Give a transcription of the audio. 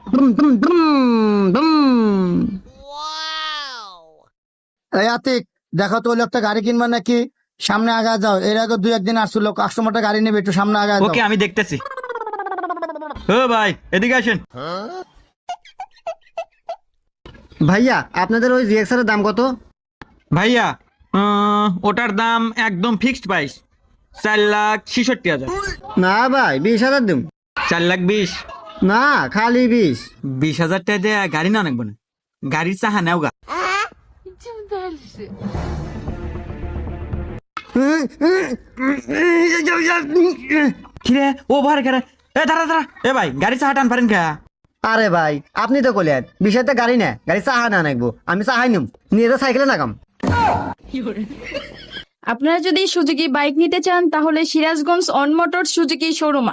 ব্রুম, ব্রুম, ব্রুম, ব্রুম। এই আতিক, দেখো তো ওই লোকটা গাড়ি কিনবে নাকি। সামনে আগা যাও, এর আগে 2-1 দিন আসছিল, কাস্টমারটা গাড়ি নেবে, একটু সামনে আগা যাও। ওকে, আমি দেখতেছি। ও ভাই, এদিকে আসেন। ভাইয়া, আপনাদের ওই জিএক্সার দাম কত? ভাইয়া, ওটার দাম একদম ফিক্সড প্রাইস, 4,66,000। না ভাই, 20,000 দিন। 4,20,000? না, খালি 20। 20,000 টাকা দিয়ে গাড়ি না নাকবো না, গাড়ির চাহা নেও গা। কিরে ও ভারে কেরে, এ দাঁড়া দাঁড়া, এ ভাই গাড়ি চাহা টান পারেন কে? আরে ভাই, আপনি তো কইলেন 20,000 গাড়ি না, গাড়ি চাহা না নাকবো, আমি চাহাই নিম, নিয়ে তো সাইকেলে নাকাম। আপনারা যদি সুজুকি বাইক নিতে চান তাহলে Sirajganj on motor Suzuki showroom